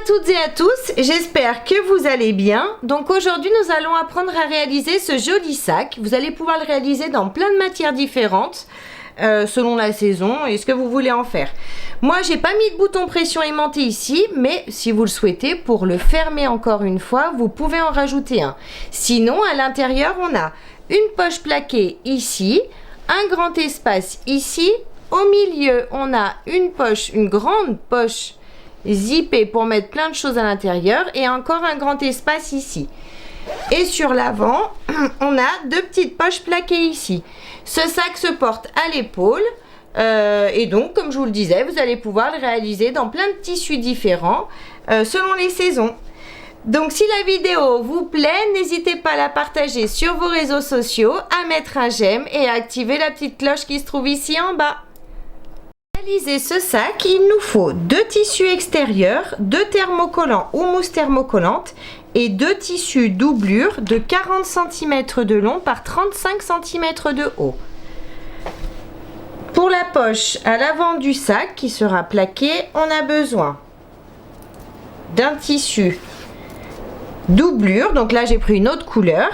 toutes et à tous, j'espère que vous allez bien. Donc aujourd'hui nous allons apprendre à réaliser ce joli sac. Vous allez pouvoir le réaliser dans plein de matières différentes selon la saison et ce que vous voulez en faire. Moi j'ai pas mis de bouton pression aimanté ici, mais si vous le souhaitez, pour le fermer encore une fois, vous pouvez en rajouter un. Sinon à l'intérieur on a une poche plaquée ici, un grand espace ici, au milieu on a une grande poche zippé pour mettre plein de choses à l'intérieur et encore un grand espace ici. Et sur l'avant, on a deux petites poches plaquées ici. Ce sac se porte à l'épaule et donc, comme je vous le disais, vous allez pouvoir le réaliser dans plein de tissus différents selon les saisons. Donc, si la vidéo vous plaît, n'hésitez pas à la partager sur vos réseaux sociaux, à mettre un j'aime et à activer la petite cloche qui se trouve ici en bas. Pour réaliser ce sac, il nous faut deux tissus extérieurs, deux thermocollants ou mousse thermocollante et deux tissus doublure de 40 cm de long par 35 cm de haut. Pour la poche à l'avant du sac qui sera plaqué, on a besoin d'un tissu doublure, donc là j'ai pris une autre couleur,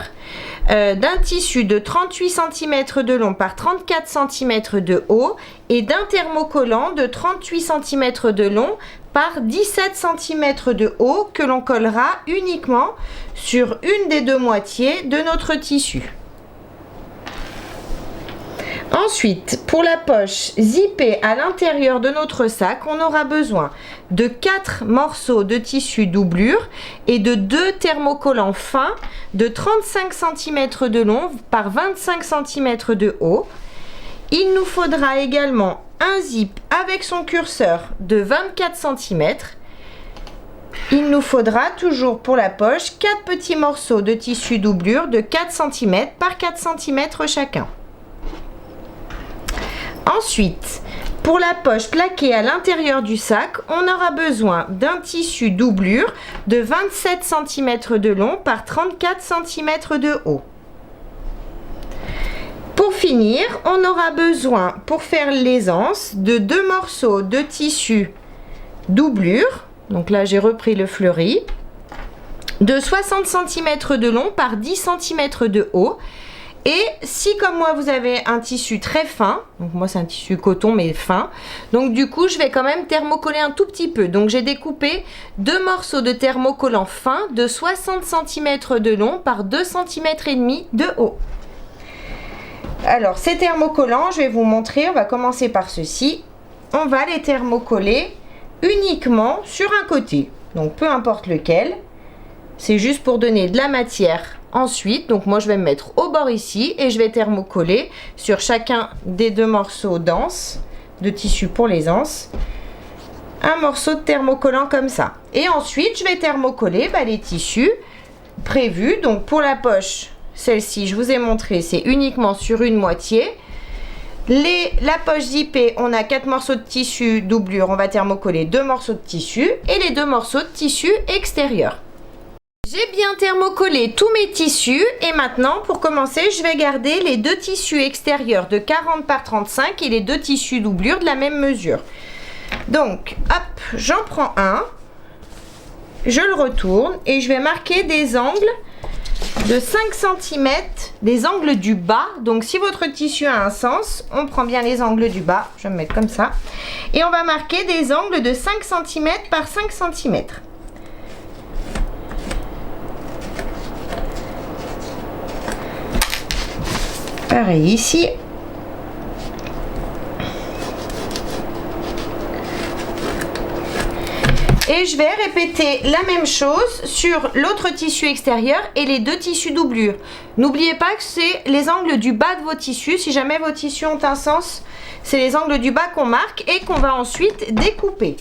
d'un tissu de 38 cm de long par 34 cm de haut et d'un thermocollant de 38 cm de long par 17 cm de haut que l'on collera uniquement sur une des deux moitiés de notre tissu. Ensuite, pour la poche zippée à l'intérieur de notre sac, on aura besoin de 4 morceaux de tissu doublure et de 2 thermocollants fins de 35 cm de long par 25 cm de haut. Il nous faudra également un zip avec son curseur de 24 cm. Il nous faudra toujours pour la poche 4 petits morceaux de tissu doublure de 4 cm par 4 cm chacun. Ensuite, pour la poche plaquée à l'intérieur du sac, on aura besoin d'un tissu doublure de 27 cm de long par 34 cm de haut. Pour finir, on aura besoin, pour faire l'aisance, de 2 morceaux de tissu doublure, donc là j'ai repris le fleuri, de 60 cm de long par 10 cm de haut. Et si comme moi vous avez un tissu très fin, donc moi c'est un tissu coton mais fin, donc du coup je vais quand même thermocoller un tout petit peu. Donc j'ai découpé 2 morceaux de thermocollant fin de 60 cm de long par 2 cm et demi de haut. Alors ces thermocollants, je vais vous montrer, on va commencer par ceci. On va les thermocoller uniquement sur un côté, donc peu importe lequel. C'est juste pour donner de la matière. Ensuite, donc moi je vais me mettre au bord ici et je vais thermocoller sur chacun des 2 morceaux d'anse, de tissu pour les anses, un morceau de thermocollant comme ça. Et ensuite, je vais thermocoller les tissus prévus. Donc pour la poche, celle-ci, je vous ai montré, c'est uniquement sur une moitié. La poche zippée, on a 4 morceaux de tissu doublure, on va thermocoller 2 morceaux de tissu et les 2 morceaux de tissu extérieur. J'ai bien thermocollé tous mes tissus et maintenant pour commencer je vais garder les 2 tissus extérieurs de 40 par 35 et les 2 tissus doublure de la même mesure. Donc hop, j'en prends un, je le retourne et je vais marquer des angles de 5 cm, des angles du bas. Donc si votre tissu a un sens, on prend bien les angles du bas, je vais me mettre comme ça, et on va marquer des angles de 5 cm par 5 cm. Pareil ici. Et je vais répéter la même chose sur l'autre tissu extérieur et les 2 tissus doublure. N'oubliez pas que c'est les angles du bas de vos tissus. Si jamais vos tissus ont un sens, c'est les angles du bas qu'on marque et qu'on va ensuite découper.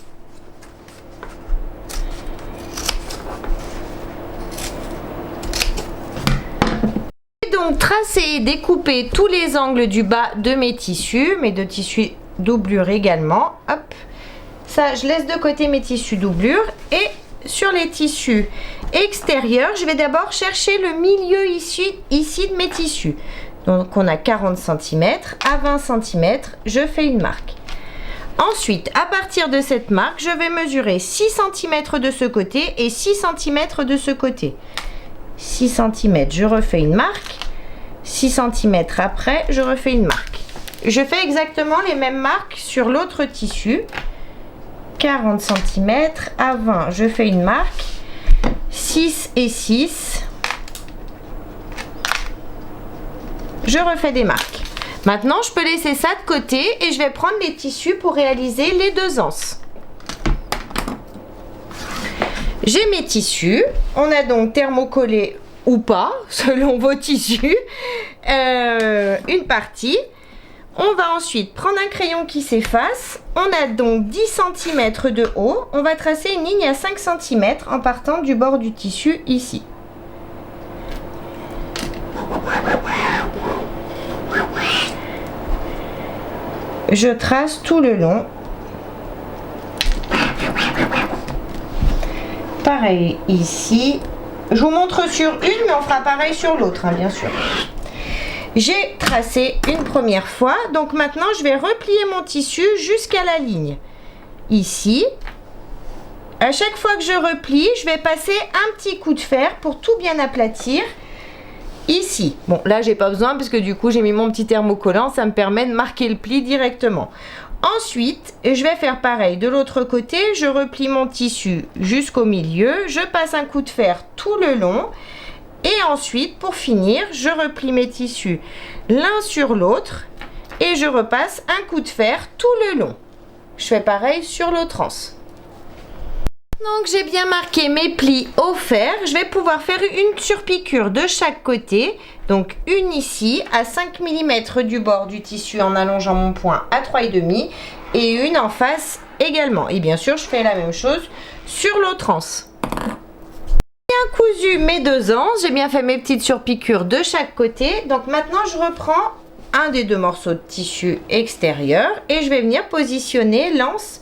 Donc tracer et découper tous les angles du bas de mes tissus, mes 2 tissus doublure également. Hop, ça je laisse de côté mes tissus doublure et sur les tissus extérieurs, je vais d'abord chercher le milieu ici de mes tissus. Donc on a 40 cm à 20 cm, je fais une marque. Ensuite, à partir de cette marque, je vais mesurer 6 cm de ce côté et 6 cm de ce côté. 6 cm, je refais une marque. 6 cm après, je refais une marque. Je fais exactement les mêmes marques sur l'autre tissu. 40 cm à 20, je fais une marque. 6 et 6. Je refais des marques. Maintenant, je peux laisser ça de côté et je vais prendre les tissus pour réaliser les 2 anses. J'ai mes tissus. On a donc thermocollé ou pas, selon vos tissus, une partie. On va ensuite prendre un crayon qui s'efface. On a donc 10 cm de haut. On va tracer une ligne à 5 cm en partant du bord du tissu ici. Je trace tout le long. Pareil ici. Je vous montre sur une, mais on fera pareil sur l'autre, hein, bien sûr. J'ai tracé une première fois. Donc maintenant, je vais replier mon tissu jusqu'à la ligne. Ici. À chaque fois que je replie, je vais passer un petit coup de fer pour tout bien aplatir. Ici, bon là j'ai pas besoin parce que du coup j'ai mis mon petit thermocollant, ça me permet de marquer le pli directement. Ensuite, je vais faire pareil de l'autre côté, je replie mon tissu jusqu'au milieu, je passe un coup de fer tout le long et ensuite pour finir, je replie mes tissus l'un sur l'autre et je repasse un coup de fer tout le long. Je fais pareil sur l'autre anse. Donc j'ai bien marqué mes plis au fer, je vais pouvoir faire une surpiqûre de chaque côté, donc une ici à 5 mm du bord du tissu en allongeant mon point à 3,5 et une en face également. Et bien sûr je fais la même chose sur l'autre anse. J'ai bien cousu mes 2 anses, j'ai bien fait mes petites surpiqûres de chaque côté, donc maintenant je reprends un des 2 morceaux de tissu extérieur et je vais venir positionner l'anse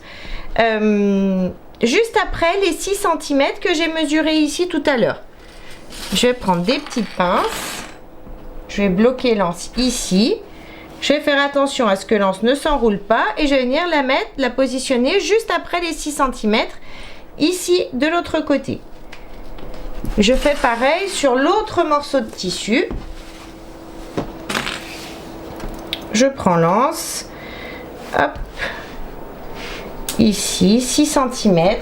juste après les 6 cm que j'ai mesuré ici tout à l'heure. Je vais prendre des petites pinces. Je vais bloquer l'anse ici. Je vais faire attention à ce que l'anse ne s'enroule pas. Et je vais venir la positionner juste après les 6 cm ici de l'autre côté. Je fais pareil sur l'autre morceau de tissu. Je prends l'anse. Hop. Ici 6 cm,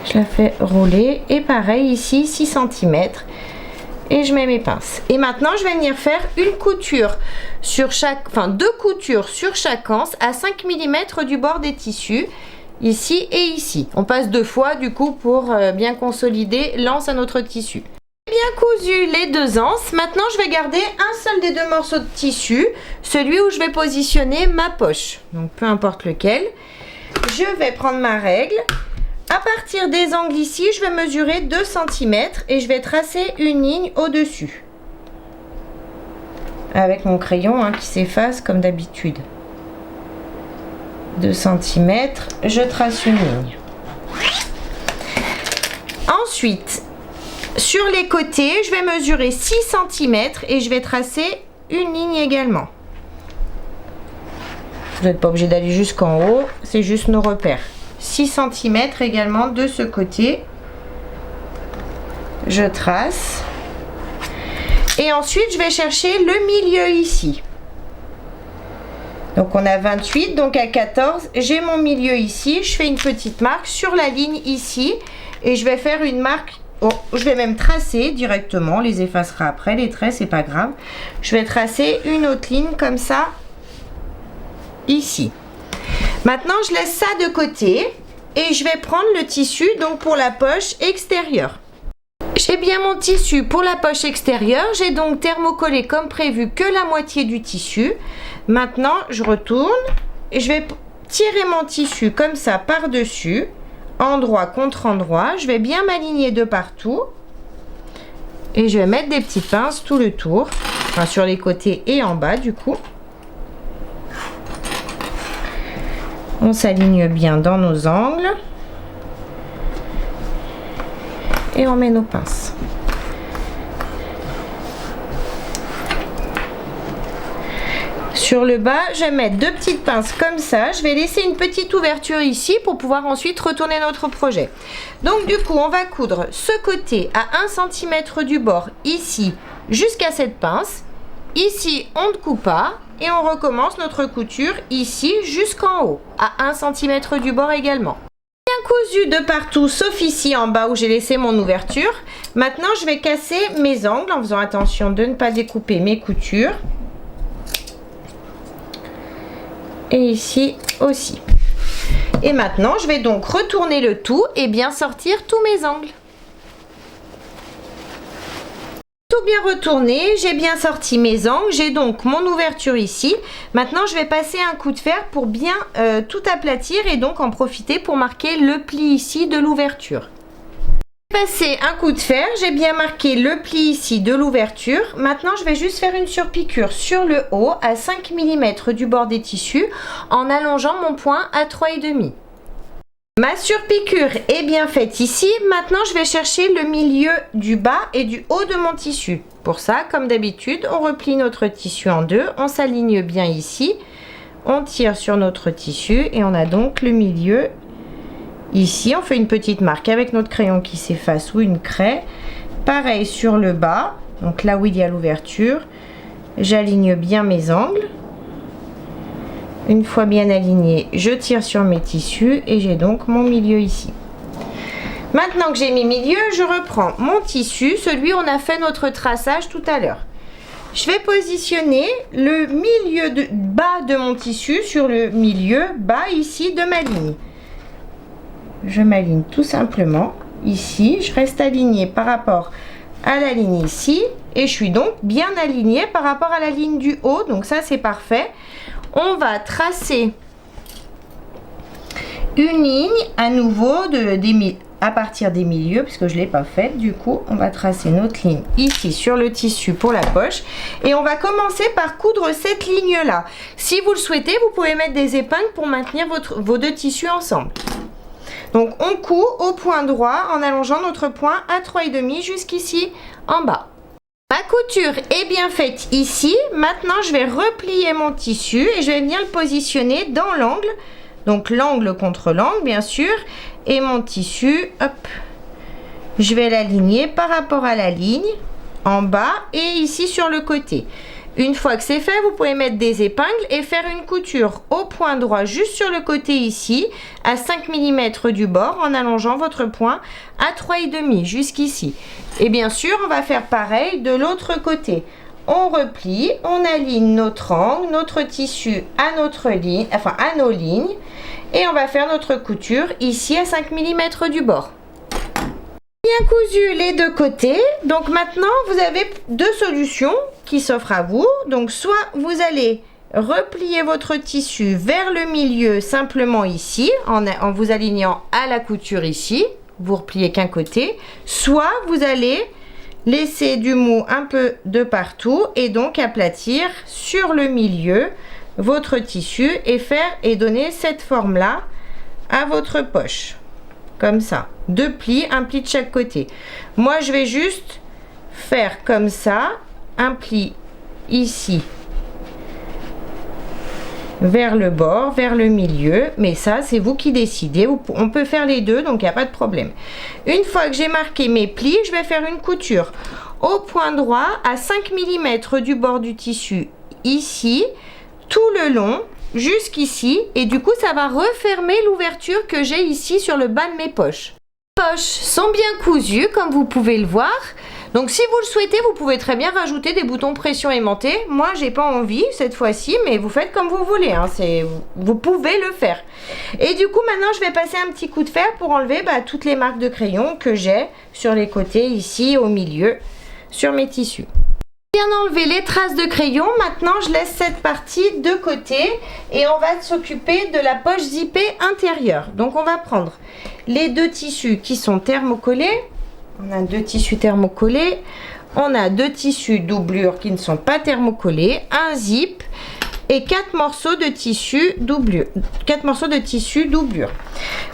je la fais rouler et pareil ici 6 cm et je mets mes pinces. Et maintenant je vais venir faire une couture sur chaque, enfin 2 coutures sur chaque anse à 5 mm du bord des tissus, ici et ici. On passe 2 fois du coup pour bien consolider l'anse à notre tissu. Bien cousu les 2 anses, maintenant je vais garder un seul des 2 morceaux de tissu, celui où je vais positionner ma poche, donc peu importe lequel. Je vais prendre ma règle, à partir des angles ici je vais mesurer 2 cm et je vais tracer une ligne au dessus avec mon crayon qui s'efface comme d'habitude. 2 cm, je trace une ligne. Ensuite, sur les côtés, je vais mesurer 6 cm et je vais tracer une ligne également. Vous n'êtes pas obligé d'aller jusqu'en haut, c'est juste nos repères. 6 cm également de ce côté. Je trace. Et ensuite, je vais chercher le milieu ici. Donc on a 28, donc à 14, j'ai mon milieu ici. Je fais une petite marque sur la ligne ici et je vais faire une marque. Oh, je vais même tracer directement, on les effacera après, les traits, c'est pas grave. Je vais tracer une autre ligne comme ça, ici. Maintenant, je laisse ça de côté et je vais prendre le tissu donc pour la poche extérieure. J'ai bien mon tissu pour la poche extérieure, j'ai donc thermocollé comme prévu que la moitié du tissu. Maintenant, je retourne et je vais tirer mon tissu comme ça par-dessus. Endroit contre endroit, je vais bien m'aligner de partout et je vais mettre des petites pinces tout le tour, enfin sur les côtés et en bas du coup. On s'aligne bien dans nos angles et on met nos pinces. Sur le bas, je vais mettre 2 petites pinces comme ça. Je vais laisser une petite ouverture ici pour pouvoir ensuite retourner notre projet. Donc du coup, on va coudre ce côté à 1 cm du bord ici jusqu'à cette pince. Ici, on ne coupe pas et on recommence notre couture ici jusqu'en haut à 1 cm du bord également. Bien cousu de partout sauf ici en bas où j'ai laissé mon ouverture. Maintenant, je vais casser mes angles en faisant attention de ne pas découper mes coutures. Et ici aussi. Et maintenant, je vais donc retourner le tout et bien sortir tous mes angles. Tout bien retourné, j'ai bien sorti mes angles, j'ai donc mon ouverture ici. Maintenant, je vais passer un coup de fer pour bien tout aplatir et donc en profiter pour marquer le pli ici de l'ouverture. J'ai passé un coup de fer, j'ai bien marqué le pli ici de l'ouverture. Maintenant, je vais juste faire une surpiqûre sur le haut à 5 mm du bord des tissus en allongeant mon point à 3,5. Ma surpiqûre est bien faite ici. Maintenant, je vais chercher le milieu du bas et du haut de mon tissu. Pour ça, comme d'habitude, on replie notre tissu en deux, on s'aligne bien ici, on tire sur notre tissu et on a donc le milieu. Ici, on fait une petite marque avec notre crayon qui s'efface ou une craie. Pareil sur le bas, donc là où il y a l'ouverture, j'aligne bien mes angles. Une fois bien aligné, je tire sur mes tissus et j'ai donc mon milieu ici. Maintenant que j'ai mes milieux, je reprends mon tissu, celui où on a fait notre traçage tout à l'heure. Je vais positionner le milieu bas de mon tissu sur le milieu bas ici de ma ligne. Je m'aligne tout simplement ici, je reste alignée par rapport à la ligne ici et je suis donc bien alignée par rapport à la ligne du haut, donc ça c'est parfait. On va tracer une ligne à nouveau à partir des milieux puisque je ne l'ai pas faite. Du coup, on va tracer notre ligne ici sur le tissu pour la poche et on va commencer par coudre cette ligne là. Si vous le souhaitez, vous pouvez mettre des épingles pour maintenir vos deux tissus ensemble. Donc on coud au point droit en allongeant notre point à 3,5 jusqu'ici en bas. Ma couture est bien faite ici. Maintenant, je vais replier mon tissu et je vais venir le positionner dans l'angle. Donc l'angle contre l'angle, bien sûr. Et mon tissu, hop, je vais l'aligner par rapport à la ligne en bas et ici sur le côté. Une fois que c'est fait, vous pouvez mettre des épingles et faire une couture au point droit juste sur le côté ici, à 5 mm du bord, en allongeant votre point à 3,5 jusqu'ici. Et bien sûr, on va faire pareil de l'autre côté. On replie, on aligne notre angle, notre tissu à notre ligne, enfin à nos lignes, et on va faire notre couture ici à 5 mm du bord. Bien cousu les deux côtés. Donc maintenant, vous avez deux solutions qui s'offrent à vous. Donc soit vous allez replier votre tissu vers le milieu simplement ici, en vous alignant à la couture ici. Vous repliez qu'un côté. Soit vous allez laisser du mou un peu de partout et donc aplatir sur le milieu votre tissu et donner cette forme là à votre poche. Comme ça, deux plis, un pli de chaque côté. Moi, je vais juste faire comme ça, un pli ici, vers le bord, vers le milieu. Mais ça, c'est vous qui décidez. On peut faire les deux, donc il n'y a pas de problème. Une fois que j'ai marqué mes plis, je vais faire une couture au point droit à 5 mm du bord du tissu, ici, tout le long, jusqu'ici, et du coup ça va refermer l'ouverture que j'ai ici sur le bas de mes poches. Les poches sont bien cousues comme vous pouvez le voir, donc si vous le souhaitez vous pouvez très bien rajouter des boutons pression aimantés. Moi j'ai pas envie cette fois-ci, mais vous faites comme vous voulez, hein. Vous pouvez le faire. Et du coup maintenant je vais passer un petit coup de fer pour enlever toutes les marques de crayon que j'ai sur les côtés ici, au milieu, sur mes tissus. Bien enlever les traces de crayon. Maintenant je laisse cette partie de côté et on va s'occuper de la poche zippée intérieure. Donc on va prendre les deux tissus qui sont thermocollés. On a deux tissus thermocollés, on a deux tissus doublure qui ne sont pas thermocollés, un zip et 4 morceaux de tissu doublure.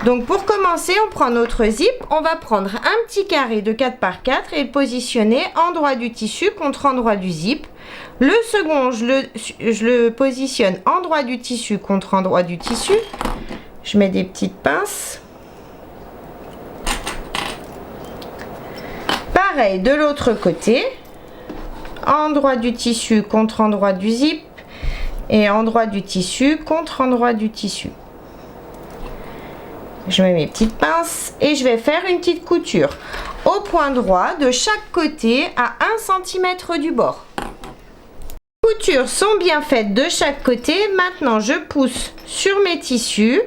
Donc pour commencer, on prend notre zip, on va prendre un petit carré de 4 par 4 et le positionner endroit du tissu contre endroit du zip Le second, je le positionne endroit du tissu contre endroit du tissu. Je mets des petites pinces. Pareil de l'autre côté. Endroit du tissu contre endroit du zip. Et endroit du tissu contre endroit du tissu. Je mets mes petites pinces et je vais faire une petite couture au point droit de chaque côté à 1 cm du bord. Les coutures sont bien faites de chaque côté. Maintenant, je pousse sur mes tissus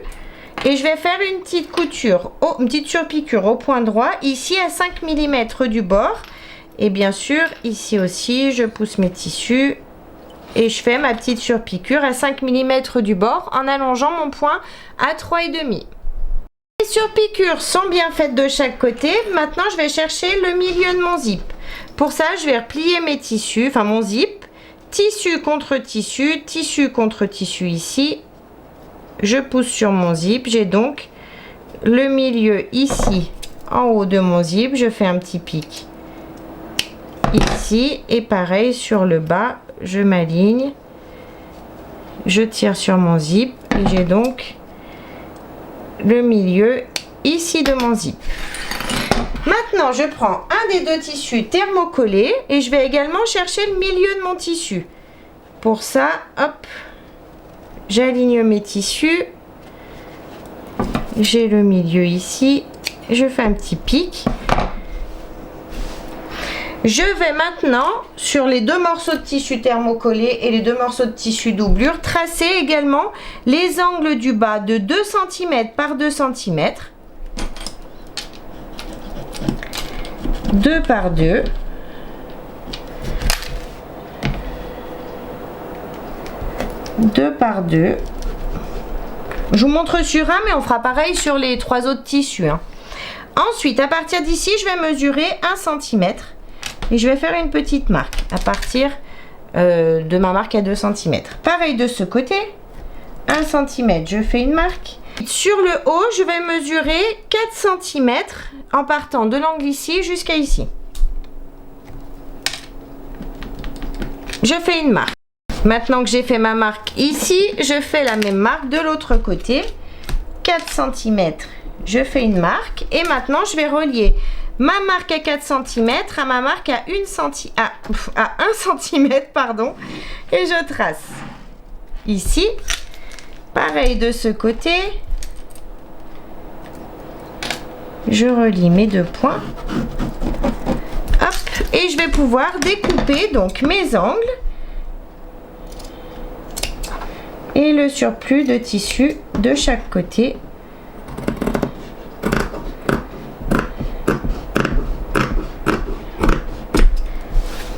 et je vais faire une petite couture, une petite surpiqûre au point droit, ici à 5 mm du bord. Et bien sûr, ici aussi, je pousse mes tissus et je fais ma petite surpiqûre à 5 mm du bord en allongeant mon point à 3,5. Les surpiqûres sont bien faites de chaque côté. Maintenant, je vais chercher le milieu de mon zip. Pour ça, je vais replier mes tissus, enfin mon zip, tissu contre tissu, tissu contre tissu ici. Je pousse sur mon zip. J'ai donc le milieu ici en haut de mon zip. Je fais un petit pic ici et pareil sur le bas. Je m'aligne. Je tire sur mon zip et j'ai donc le milieu ici de mon zip. Maintenant, je prends un des deux tissus thermocollés et je vais également chercher le milieu de mon tissu. Pour ça, hop, j'aligne mes tissus. J'ai le milieu ici. Je fais un petit pic. Je vais maintenant, sur les deux morceaux de tissu thermocollé et les deux morceaux de tissu doublure, tracer également les angles du bas de 2 cm par 2 cm. 2 par 2. Deux par deux. Je vous montre sur un, mais on fera pareil sur les 3 autres tissus. Ensuite, à partir d'ici, je vais mesurer 1 cm. Et je vais faire une petite marque à partir de ma marque à 2 cm. Pareil de ce côté, 1 cm, je fais une marque. Sur le haut, je vais mesurer 4 cm en partant de l'angle ici jusqu'à ici. Je fais une marque. Maintenant que j'ai fait ma marque ici, je fais la même marque de l'autre côté. 4 cm, je fais une marque. Et maintenant, je vais relier ma marque à 4 cm à ma marque à 1 cm, pardon, et je trace ici. Pareil de ce côté, je relie mes deux points. Hop, et je vais pouvoir découper donc mes angles et le surplus de tissu de chaque côté.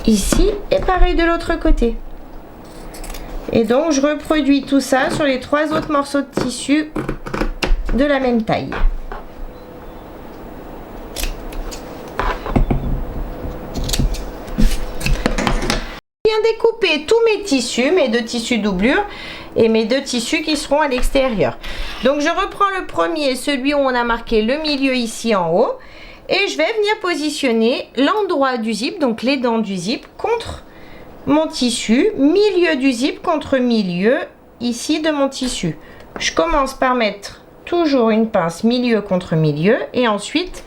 Ici et pareil de l'autre côté. Et donc je reproduis tout ça sur les 3 autres morceaux de tissu de la même taille. Je viens découper tous mes tissus, mes 2 tissus doublure et mes 2 tissus qui seront à l'extérieur. Donc je reprends le premier, celui où on a marqué le milieu ici en haut. Et je vais venir positionner l'endroit du zip, donc les dents du zip, contre mon tissu, milieu du zip contre milieu ici de mon tissu. Je commence par mettre toujours une pince milieu contre milieu et ensuite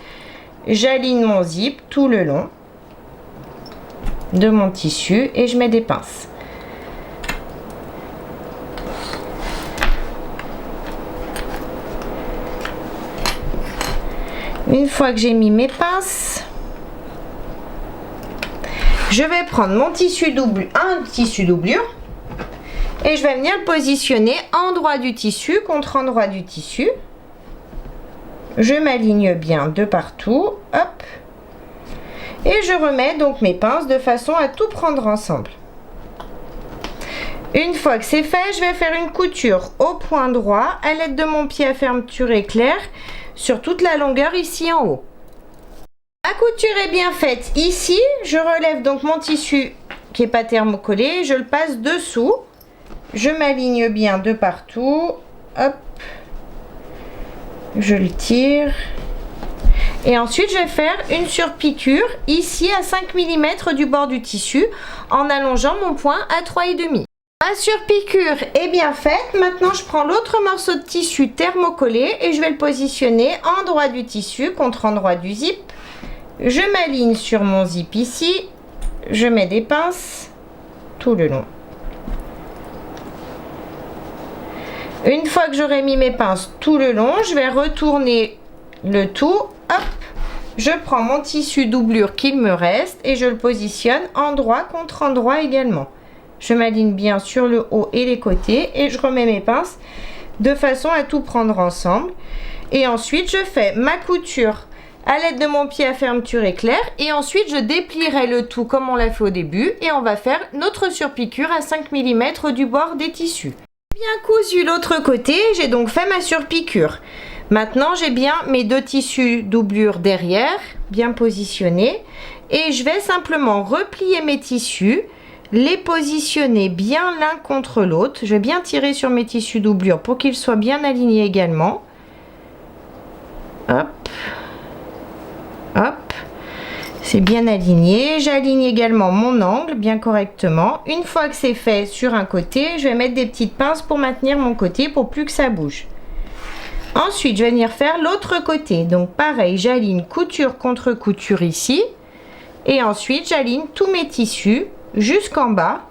j'aligne mon zip tout le long de mon tissu et je mets des pinces. Une fois que j'ai mis mes pinces, je vais prendre mon tissu doublure et je vais venir le positionner endroit du tissu contre endroit du tissu. Je m'aligne bien de partout, hop, et je remets donc mes pinces de façon à tout prendre ensemble. Une fois que c'est fait, je vais faire une couture au point droit à l'aide de mon pied à fermeture éclair sur toute la longueur ici en haut. La couture est bien faite ici. Je relève donc mon tissu qui n'est pas thermocollé. Je le passe dessous. Je m'aligne bien de partout. Hop. Je le tire. Et ensuite, je vais faire une surpiqûre ici à 5 mm du bord du tissu en allongeant mon point à 3,5. Ma surpiqûre est bien faite. Maintenant, je prends l'autre morceau de tissu thermocollé et je vais le positionner endroit du tissu contre endroit du zip. Je m'aligne sur mon zip ici. Je mets des pinces tout le long. Une fois que j'aurai mis mes pinces tout le long, je vais retourner le tout. Hop, je prends mon tissu doublure qu'il me reste et je le positionne endroit contre endroit également. Je m'aligne bien sur le haut et les côtés et je remets mes pinces de façon à tout prendre ensemble. Et ensuite, je fais ma couture à l'aide de mon pied à fermeture éclair et ensuite je déplierai le tout comme on l'a fait au début et on va faire notre surpiqûre à 5 mm du bord des tissus. Bien cousu l'autre côté, j'ai donc fait ma surpiqûre. Maintenant, j'ai bien mes deux tissus doublure derrière, bien positionnés et je vais simplement replier mes tissus, les positionner bien l'un contre l'autre. Je vais bien tirer sur mes tissus doublure pour qu'ils soient bien alignés également. Hop, hop, c'est bien aligné. J'aligne également mon angle bien correctement. Une fois que c'est fait sur un côté, je vais mettre des petites pinces pour maintenir mon côté pour plus que ça bouge. Ensuite, je vais venir faire l'autre côté. Donc pareil, j'aligne couture contre couture ici. Et ensuite, j'aligne tous mes tissus jusqu'en bas.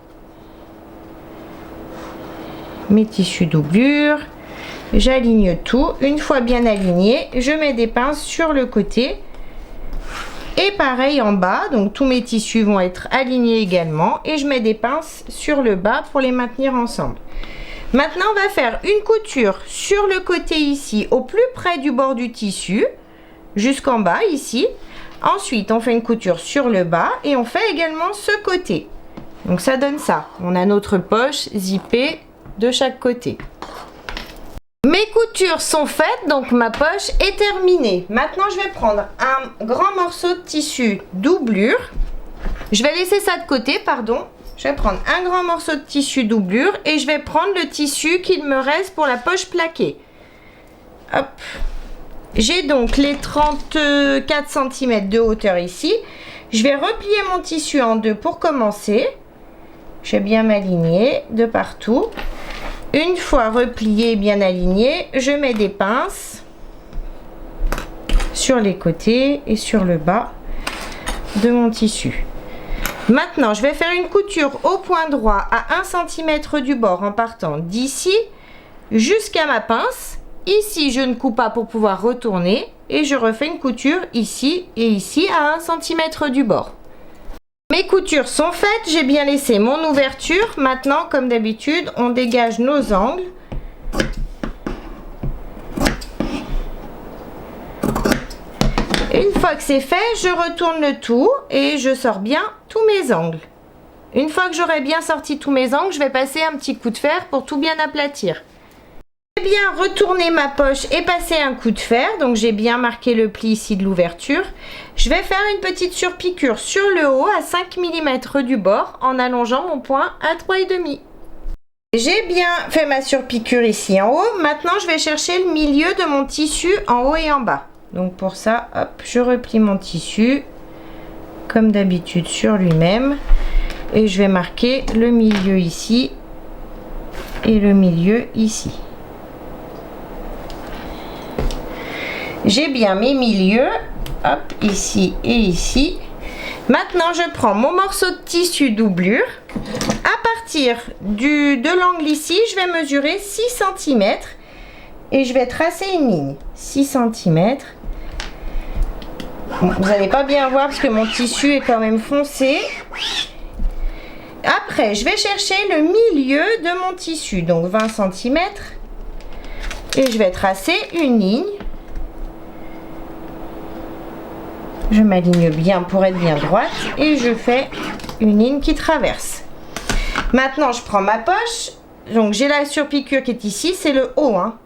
Mes tissus doublure. J'aligne tout. Une fois bien aligné, je mets des pinces sur le côté. Et pareil en bas. Donc tous mes tissus vont être alignés également. Et je mets des pinces sur le bas pour les maintenir ensemble. Maintenant, on va faire une couture sur le côté ici, au plus près du bord du tissu, jusqu'en bas ici. Ensuite, on fait une couture sur le bas et on fait également ce côté. Donc, ça donne ça. On a notre poche zippée de chaque côté. Mes coutures sont faites, donc ma poche est terminée. Maintenant, je vais prendre un grand morceau de tissu doublure. Je vais laisser ça de côté, pardon. Je vais prendre un grand morceau de tissu doublure et je vais prendre le tissu qu'il me reste pour la poche plaquée. Hop. J'ai donc les 34 cm de hauteur ici. Je vais replier mon tissu en deux pour commencer. Je vais bien m'aligner de partout. Une fois replié, bien aligné, je mets des pinces sur les côtés et sur le bas de mon tissu. Maintenant, je vais faire une couture au point droit à 1 cm du bord en partant d'ici jusqu'à ma pince. Ici, je ne coupe pas pour pouvoir retourner et je refais une couture ici et ici à 1 cm du bord. Mes coutures sont faites, j'ai bien laissé mon ouverture. Maintenant, comme d'habitude, on dégage nos angles. Une fois que c'est fait, je retourne le tout et je sors bien tous mes angles. Une fois que j'aurai bien sorti tous mes angles, je vais passer un petit coup de fer pour tout bien aplatir. J'ai bien retourné ma poche et passé un coup de fer, donc j'ai bien marqué le pli ici de l'ouverture. Je vais faire une petite surpiqûre sur le haut à 5 mm du bord en allongeant mon point à 3,5. J'ai bien fait ma surpiqûre ici en haut. Maintenant, je vais chercher le milieu de mon tissu en haut et en bas. Donc pour ça, hop, je replie mon tissu comme d'habitude sur lui-même et je vais marquer le milieu ici et le milieu ici. J'ai bien mes milieux, hop, ici et ici. Maintenant, je prends mon morceau de tissu doublure. À partir de l'angle ici, je vais mesurer 6 cm et je vais tracer une ligne. 6 cm. Vous n'allez pas bien voir parce que mon tissu est quand même foncé. Après, je vais chercher le milieu de mon tissu, donc 20 cm. Et je vais tracer une ligne. Je m'aligne bien pour être bien droite et je fais une ligne qui traverse. Maintenant, je prends ma poche. Donc, j'ai la surpiqûre qui est ici, c'est le haut, hein.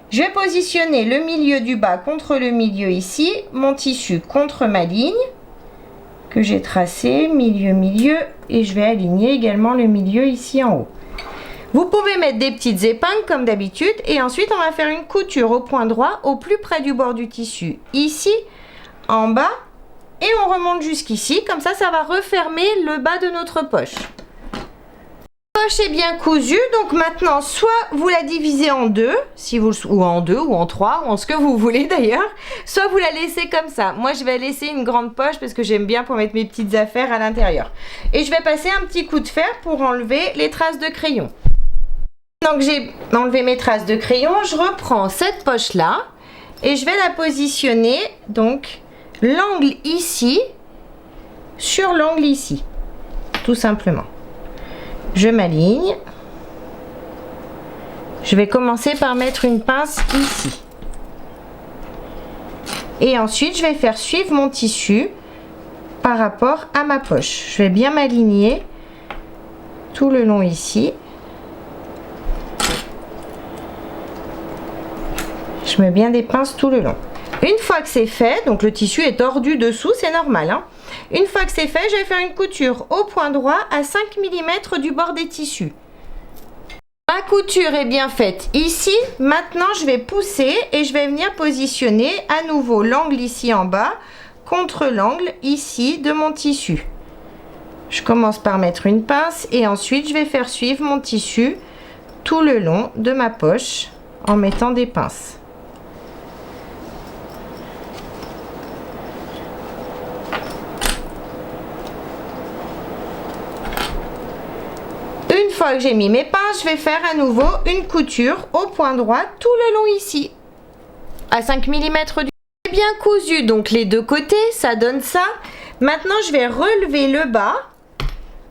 Je vais positionner le milieu du bas contre le milieu ici, mon tissu contre ma ligne que j'ai tracée, milieu, et je vais aligner également le milieu ici en haut. Vous pouvez mettre des petites épingles comme d'habitude et ensuite on va faire une couture au point droit au plus près du bord du tissu, ici en bas et on remonte jusqu'ici. Comme ça, ça va refermer le bas de notre poche. La poche est bien cousue, donc maintenant, soit vous la divisez en deux, ou en deux, ou en trois, ou en ce que vous voulez d'ailleurs, soit vous la laissez comme ça. Moi, je vais laisser une grande poche parce que j'aime bien pour mettre mes petites affaires à l'intérieur. Et je vais passer un petit coup de fer pour enlever les traces de crayon. Donc j'ai enlevé mes traces de crayon, je reprends cette poche là et je vais la positionner, donc l'angle ici sur l'angle ici, tout simplement. Je m'aligne. Je vais commencer par mettre une pince ici. Et ensuite je vais faire suivre mon tissu par rapport à ma poche. Je vais bien m'aligner tout le long ici. Je mets bien des pinces tout le long. Une fois que c'est fait, donc le tissu est tordu dessous, c'est normal, hein. Une fois que c'est fait, je vais faire une couture au point droit à 5 mm du bord des tissus. Ma couture est bien faite ici. Maintenant, je vais pousser et je vais venir positionner à nouveau l'angle ici en bas contre l'angle ici de mon tissu. Je commence par mettre une pince et ensuite je vais faire suivre mon tissu tout le long de ma poche en mettant des pinces. Une fois que j'ai mis mes pinces, je vais faire à nouveau une couture au point droit tout le long ici, à 5 mm du bien cousu, donc les deux côtés, ça donne ça. Maintenant, je vais relever le bas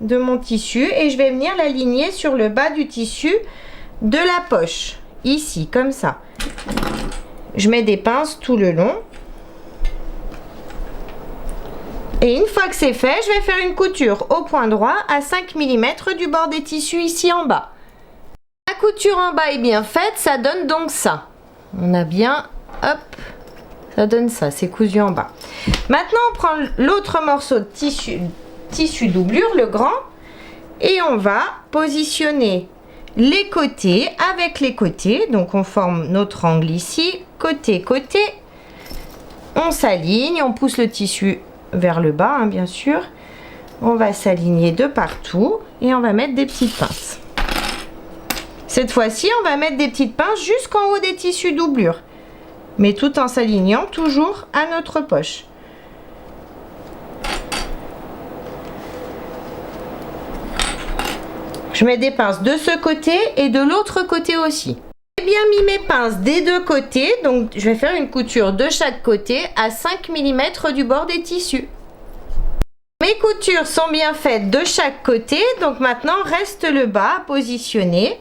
de mon tissu et je vais venir l'aligner sur le bas du tissu de la poche, ici, comme ça. Je mets des pinces tout le long. Et une fois que c'est fait, je vais faire une couture au point droit à 5 mm du bord des tissus ici en bas. La couture en bas est bien faite, ça donne donc ça. On a bien, hop, ça donne ça, c'est cousu en bas. Maintenant, on prend l'autre morceau de tissu doublure, le grand, et on va positionner les côtés avec les côtés. Donc, on forme notre angle ici, côté, côté. On s'aligne, on pousse le tissu vers le bas, hein, bien sûr. On va s'aligner de partout et on va mettre des petites pinces. Cette fois-ci, on va mettre des petites pinces jusqu'en haut des tissus doublure, mais tout en s'alignant toujours à notre poche. Je mets des pinces de ce côté et de l'autre côté aussi. J'ai bien mis mes pinces des deux côtés, donc je vais faire une couture de chaque côté à 5 mm du bord des tissus. Mes coutures sont bien faites de chaque côté, donc maintenant reste le bas à positionner.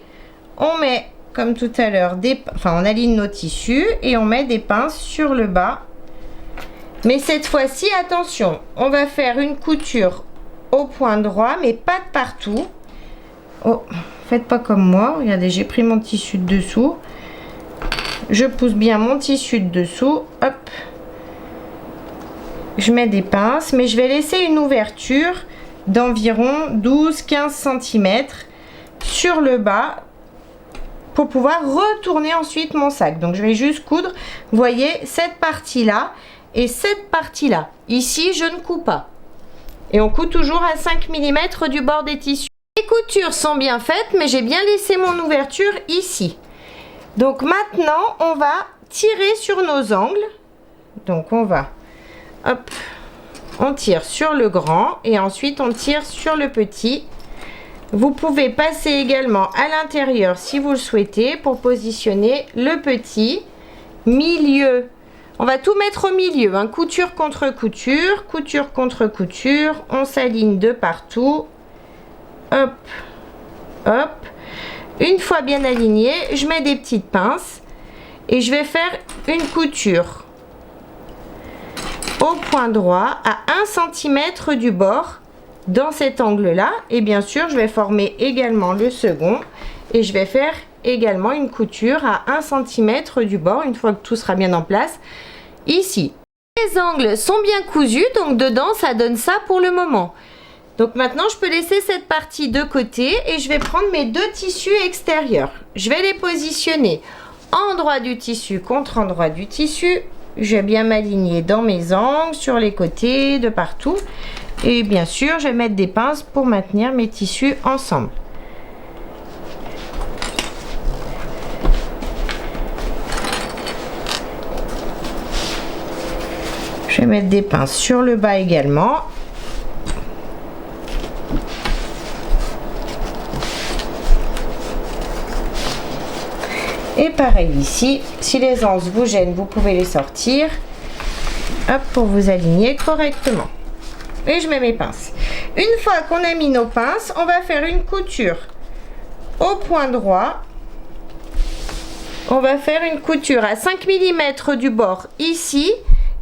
On met, comme tout à l'heure, on aligne nos tissus et on met des pinces sur le bas. Mais cette fois-ci, attention, on va faire une couture au point droit, mais pas de partout. Oh, faites pas comme moi, regardez, j'ai pris mon tissu de dessous. Je pousse bien mon tissu de dessous, hop. Je mets des pinces, mais je vais laisser une ouverture d'environ 12-15 cm sur le bas pour pouvoir retourner ensuite mon sac. Donc je vais juste coudre, vous voyez, cette partie-là et cette partie-là. Ici, je ne couds pas. Et on coud toujours à 5 mm du bord des tissus. Les coutures sont bien faites, mais j'ai bien laissé mon ouverture ici. Donc maintenant, on va tirer sur nos angles. Donc on va, hop, on tire sur le grand et ensuite on tire sur le petit. Vous pouvez passer également à l'intérieur si vous le souhaitez pour positionner le petit milieu. On va tout mettre au milieu, hein. Couture contre couture, couture contre couture. On s'aligne de partout. Hop, hop. Une fois bien aligné, je mets des petites pinces et je vais faire une couture au point droit à 1 cm du bord dans cet angle là, et bien sûr je vais former également le second et je vais faire également une couture à 1 cm du bord une fois que tout sera bien en place ici. Les angles sont bien cousus, donc dedans ça donne ça pour le moment. Donc maintenant je peux laisser cette partie de côté et je vais prendre mes deux tissus extérieurs. Je vais les positionner endroit du tissu contre endroit du tissu. je vais bien m'aligner dans mes angles, sur les côtés, de partout. Et bien sûr, je vais mettre des pinces pour maintenir mes tissus ensemble. Je vais mettre des pinces sur le bas également. Et pareil ici, si les anses vous gênent, vous pouvez les sortir, hop, pour vous aligner correctement. Et je mets mes pinces. Une fois qu'on a mis nos pinces, on va faire une couture au point droit. On va faire une couture à 5 mm du bord ici.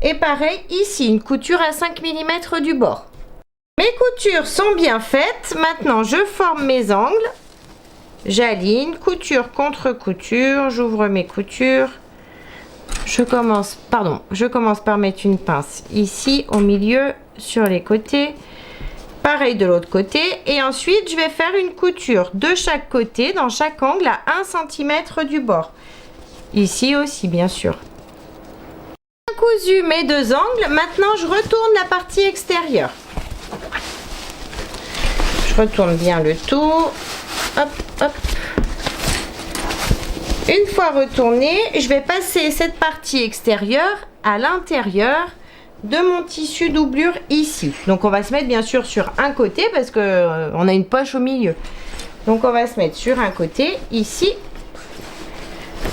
Et pareil ici, une couture à 5 mm du bord. Mes coutures sont bien faites. Maintenant, je forme mes angles. J'aligne, couture contre couture, j'ouvre mes coutures. Je commence par mettre une pince ici au milieu, sur les côtés. Pareil de l'autre côté. Et ensuite, je vais faire une couture de chaque côté, dans chaque angle, à 1 cm du bord. Ici aussi, bien sûr. Cousu mes deux angles, maintenant je retourne la partie extérieure. Je retourne bien le tout. Hop, hop. Une fois retourné, je vais passer cette partie extérieure à l'intérieur de mon tissu doublure ici. Donc on va se mettre bien sûr sur un côté parce que on a une poche au milieu. Donc on va se mettre sur un côté ici.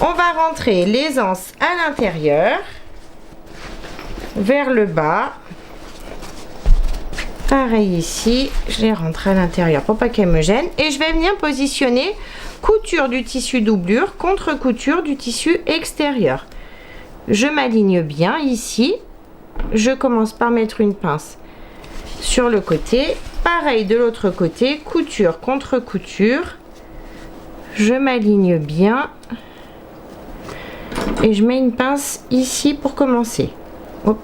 On va rentrer les anses à l'intérieur, vers le bas. Pareil ici, je les rentre à l'intérieur pour pas qu'elles me gênent. Et je vais venir positionner couture du tissu doublure contre couture du tissu extérieur. Je m'aligne bien ici. Je commence par mettre une pince sur le côté. Pareil de l'autre côté, couture contre couture. Je m'aligne bien. Et je mets une pince ici pour commencer. Hop.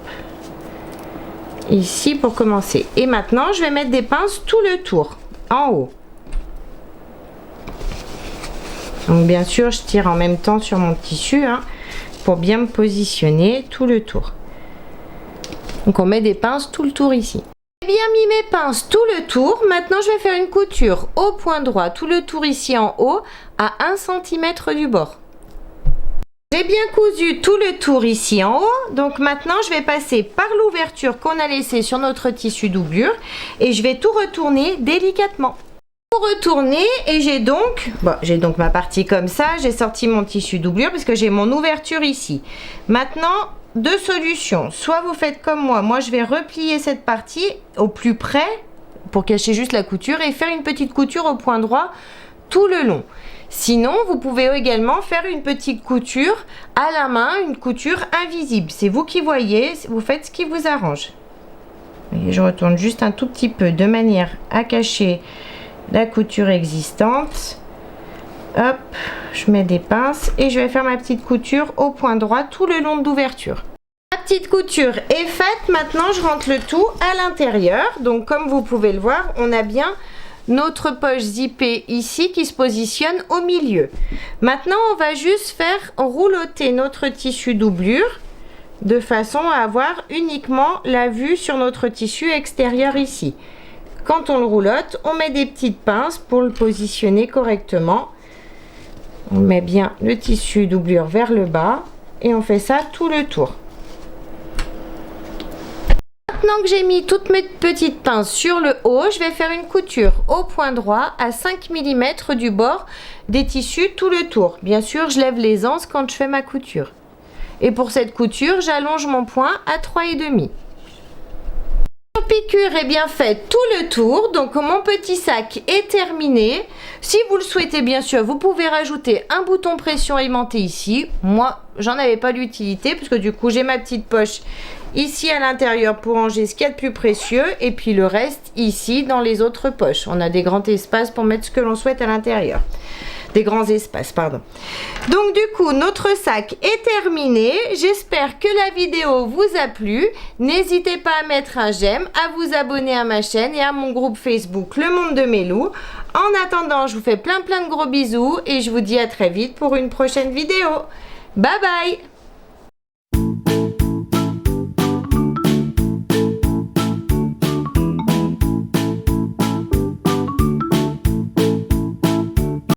Ici pour commencer. Et maintenant, je vais mettre des pinces tout le tour, en haut. Donc bien sûr, je tire en même temps sur mon tissu pour bien me positionner tout le tour. Donc on met des pinces tout le tour ici. J'ai bien mis mes pinces tout le tour. Maintenant, je vais faire une couture au point droit tout le tour ici en haut à 1 cm du bord. J'ai bien cousu tout le tour ici en haut, donc maintenant je vais passer par l'ouverture qu'on a laissée sur notre tissu doublure et je vais tout retourner délicatement. Tout retourner et j'ai donc ma partie comme ça, j'ai sorti mon tissu doublure parce que j'ai mon ouverture ici. Maintenant, deux solutions, soit vous faites comme moi je vais replier cette partie au plus près pour cacher juste la couture et faire une petite couture au point droit tout le long. Sinon, vous pouvez également faire une petite couture à la main, une couture invisible. C'est vous qui voyez, vous faites ce qui vous arrange. Et je retourne juste un tout petit peu de manière à cacher la couture existante. Hop, je mets des pinces et je vais faire ma petite couture au point droit tout le long de l'ouverture. Ma petite couture est faite, maintenant je rentre le tout à l'intérieur. Donc comme vous pouvez le voir, on a bien notre poche zippée ici qui se positionne au milieu. Maintenant, on va juste faire roulotter notre tissu doublure de façon à avoir uniquement la vue sur notre tissu extérieur ici. Quand on le roulotte, on met des petites pinces pour le positionner correctement. On met bien le tissu doublure vers le bas et on fait ça tout le tour. Maintenant que j'ai mis toutes mes petites pinces sur le haut, je vais faire une couture au point droit à 5 mm du bord des tissus tout le tour. Bien sûr, je lève les anses quand je fais ma couture. Et pour cette couture, j'allonge mon point à 3,5. La piqûre est bien faite tout le tour, donc mon petit sac est terminé. Si vous le souhaitez, bien sûr, vous pouvez rajouter un bouton pression aimanté ici. Moi, j'en avais pas l'utilité parce que du coup, j'ai ma petite poche ici à l'intérieur pour ranger ce qu'il y a de plus précieux et puis le reste ici dans les autres poches. On a des grands espaces pour mettre ce que l'on souhaite à l'intérieur. Des grands espaces, pardon. Donc du coup, notre sac est terminé. J'espère que la vidéo vous a plu. N'hésitez pas à mettre un j'aime, à vous abonner à ma chaîne et à mon groupe Facebook Le Monde de Mélou. En attendant, je vous fais plein de gros bisous et je vous dis à très vite pour une prochaine vidéo. Bye bye!